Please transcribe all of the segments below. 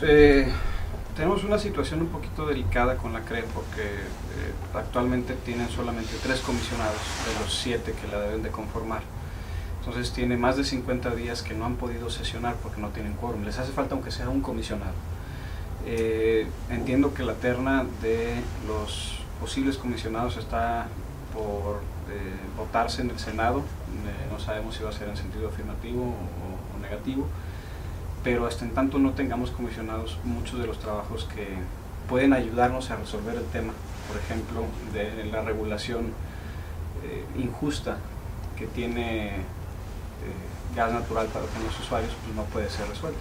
Eh, Tenemos una situación un poquito delicada con la CRE porque actualmente tienen solamente 3 comisionados de los 7 que la deben de conformar. Entonces tiene más de 50 días que no han podido sesionar porque no tienen quórum. Les hace falta aunque sea un comisionado. Entiendo que la terna de los posibles comisionados está por votarse en el Senado. No sabemos si va a ser en sentido afirmativo o negativo, pero hasta en tanto no tengamos comisionados, muchos de los trabajos que pueden ayudarnos a resolver el tema, por ejemplo, de la regulación injusta que tiene gas natural para los usuarios, pues no puede ser resuelto.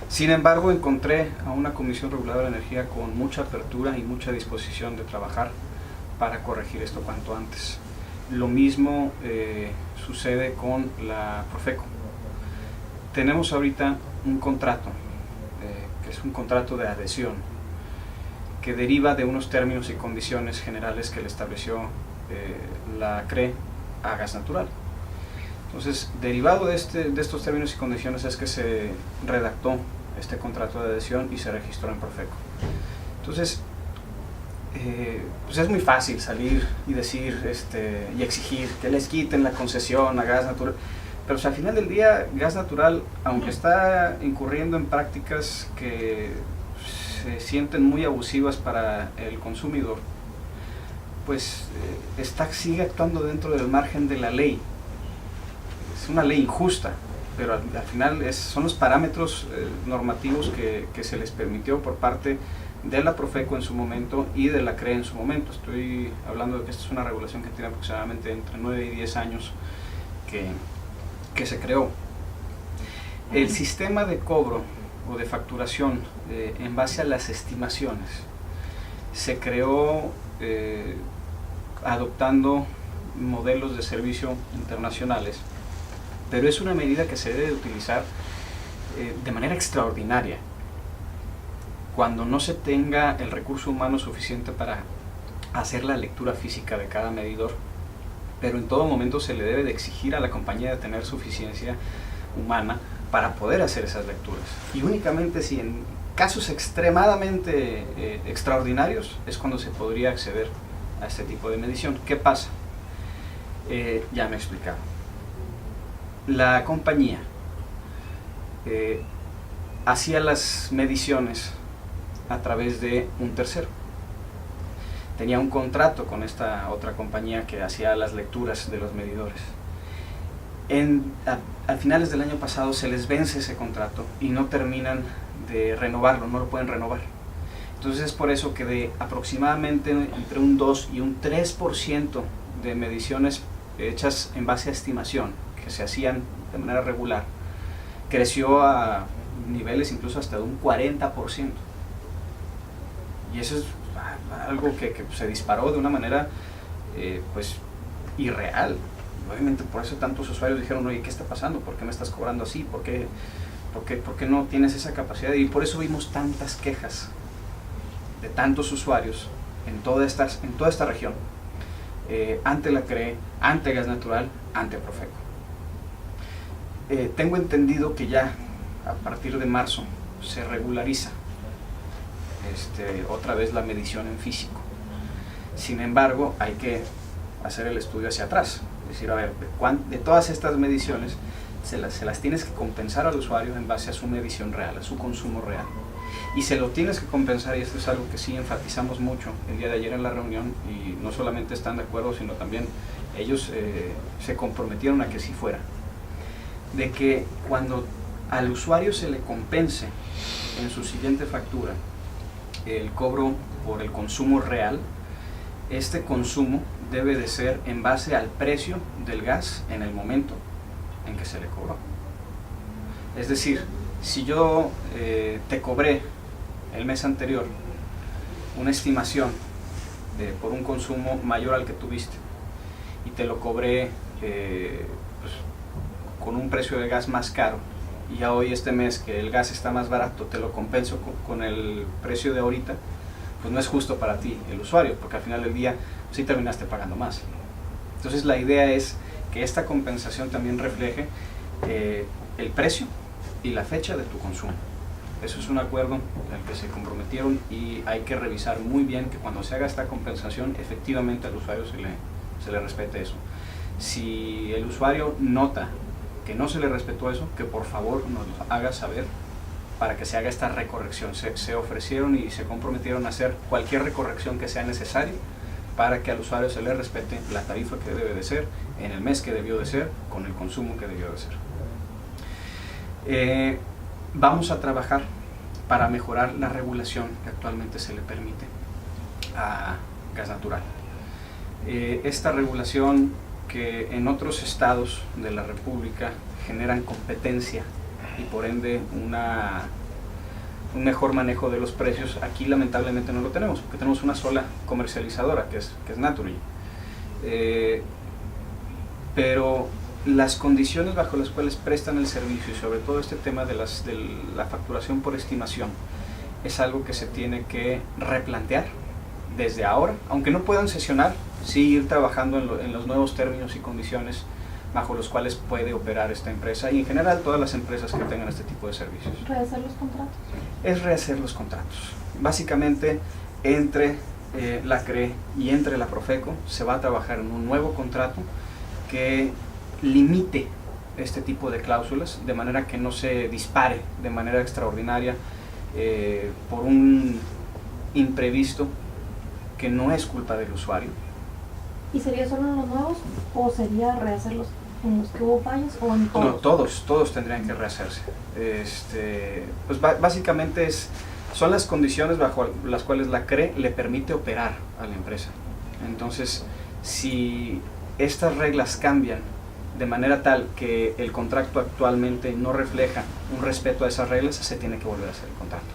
Sin embargo, encontré a una Comisión Reguladora de Energía con mucha apertura y mucha disposición de trabajar para corregir esto cuanto antes. Lo mismo sucede con la Profeco. Tenemos ahorita un contrato, que es un contrato de adhesión, que deriva de unos términos y condiciones generales que le estableció la CRE a gas natural. Entonces, derivado de estos términos y condiciones es que se redactó este contrato de adhesión y se registró en Profeco. Entonces, pues es muy fácil salir y decir y exigir que les quiten la concesión a gas natural, pero pues, al final del día gas natural, aunque está incurriendo en prácticas que se sienten muy abusivas para el consumidor, pues sigue actuando dentro del margen de la ley. Es una ley injusta, pero al final son los parámetros normativos que se les permitió por parte de la Profeco en su momento y de la CRE en su momento. Estoy hablando de que esta es una regulación que tiene aproximadamente entre 9 y 10 años que se creó. El sistema de cobro o de facturación en base a las estimaciones se creó adoptando modelos de servicio internacionales, pero es una medida que se debe utilizar de manera extraordinaria cuando no se tenga el recurso humano suficiente para hacer la lectura física de cada medidor, pero en todo momento se le debe de exigir a la compañía de tener suficiencia humana para poder hacer esas lecturas, y únicamente si en casos extremadamente extraordinarios es cuando se podría acceder a este tipo de medición. ¿Qué pasa? Ya me he explicado. La compañía hacía las mediciones a través de un tercero. Tenía un contrato con esta otra compañía que hacía las lecturas de los medidores. A finales del año pasado se les vence ese contrato y no terminan de renovarlo, no lo pueden renovar. Entonces es por eso que de aproximadamente entre un 2 y un 3% de mediciones hechas en base a estimación, que se hacían de manera regular, creció a niveles incluso hasta de un 40%. Y eso es algo que se disparó de una manera pues irreal. Obviamente por eso tantos usuarios dijeron: oye, ¿qué está pasando? ¿Por qué me estás cobrando así? ¿Por qué no tienes esa capacidad? Y por eso vimos tantas quejas de tantos usuarios en toda esta región, ante la CRE, ante Gas Natural, ante Profeco. Tengo entendido que ya a partir de marzo se regulariza otra vez la medición en físico. Sin embargo, hay que hacer el estudio hacia atrás, es decir, a ver, de todas estas mediciones se las tienes que compensar al usuario en base a su medición real, a su consumo real, y se lo tienes que compensar, y esto es algo que sí enfatizamos mucho el día de ayer en la reunión, y no solamente están de acuerdo, sino también ellos se comprometieron a que sí fuera, de que cuando al usuario se le compense en su siguiente factura el cobro por el consumo real, este consumo debe de ser en base al precio del gas en el momento en que se le cobró. Es decir, si yo te cobré el mes anterior una estimación por un consumo mayor al que tuviste y te lo cobré pues, con un precio de gas más caro, y ya hoy este mes que el gas está más barato te lo compenso con el precio de ahorita, pues no es justo para ti, el usuario, porque al final del día sí terminaste pagando más. Entonces la idea es que esta compensación también refleje el precio y la fecha de tu consumo. Eso es un acuerdo al que se comprometieron y hay que revisar muy bien que cuando se haga esta compensación, efectivamente al usuario se le respete eso. Si el usuario nota que no se le respetó eso, que por favor nos lo haga saber para que se haga esta recorrección. Se ofrecieron y se comprometieron a hacer cualquier recorrección que sea necesaria para que al usuario se le respete la tarifa que debe de ser, en el mes que debió de ser, con el consumo que debió de ser. Vamos a trabajar para mejorar la regulación que actualmente se le permite a gas natural. Esta regulación que en otros estados de la República generan competencia y por ende un mejor manejo de los precios, aquí lamentablemente no lo tenemos, porque tenemos una sola comercializadora que es Naturgy. Pero las condiciones bajo las cuales prestan el servicio y sobre todo este tema de la facturación por estimación es algo que se tiene que replantear desde ahora, aunque no puedan sesionar, sí ir trabajando en los nuevos términos y condiciones bajo los cuales puede operar esta empresa y en general todas las empresas que tengan este tipo de servicios. ¿Rehacer los contratos? Es rehacer los contratos. Básicamente, entre la CRE y entre la Profeco se va a trabajar en un nuevo contrato que limite este tipo de cláusulas de manera que no se dispare de manera extraordinaria por un imprevisto que no es culpa del usuario. ¿Y sería solo en los nuevos o sería rehacerlos en los que hubo fallos o en todos? No, todos tendrían que rehacerse. Pues básicamente son las condiciones bajo las cuales la CRE le permite operar a la empresa. Entonces, si estas reglas cambian de manera tal que el contrato actualmente no refleja un respeto a esas reglas, se tiene que volver a hacer el contrato.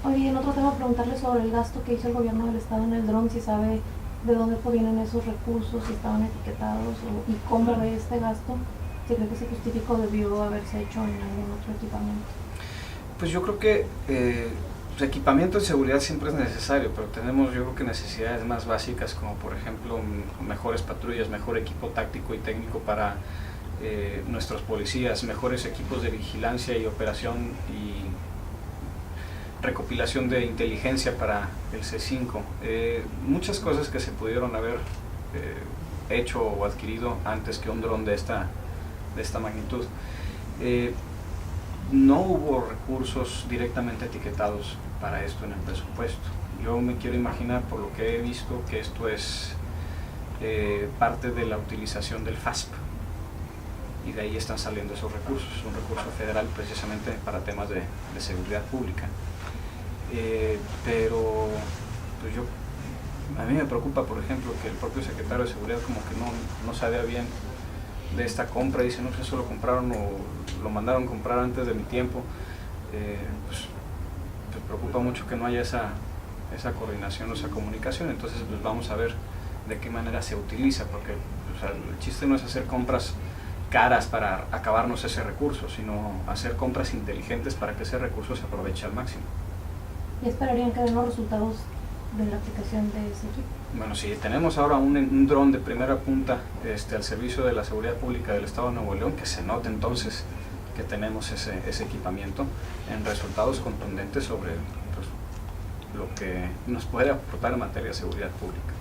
Oye, en otro tema, preguntarle sobre el gasto que hizo el gobierno del estado en el dron, si sabe de dónde provienen esos recursos, si estaban etiquetados y cómo ve este gasto, si cree que se justificó, debió haberse hecho en algún otro equipamiento. Pues yo creo que equipamiento de seguridad siempre es necesario, pero tenemos yo creo que necesidades más básicas como por ejemplo mejores patrullas, mejor equipo táctico y técnico para nuestros policías, mejores equipos de vigilancia y operación y recopilación de inteligencia para el C5, muchas cosas que se pudieron haber hecho o adquirido antes que un dron de esta magnitud. No hubo recursos directamente etiquetados para esto en el presupuesto. Yo me quiero imaginar, por lo que he visto, que esto es parte de la utilización del FASP y de ahí están saliendo esos recursos, un recurso federal precisamente para temas de seguridad pública. Pero pues a mí me preocupa, por ejemplo, que el propio secretario de Seguridad como que no sabía bien de esta compra, dice, no sé, eso lo compraron o lo mandaron comprar antes de mi tiempo. Pues preocupa mucho que no haya esa coordinación o esa comunicación. Entonces pues vamos a ver de qué manera se utiliza, porque el chiste no es hacer compras caras para acabarnos ese recurso, sino hacer compras inteligentes para que ese recurso se aproveche al máximo. ¿Y esperarían que den los resultados de la aplicación de ese equipo? Bueno, si tenemos ahora un dron de primera punta al servicio de la seguridad pública del Estado de Nuevo León, que se note entonces que tenemos ese equipamiento en resultados contundentes sobre pues, lo que nos puede aportar en materia de seguridad pública.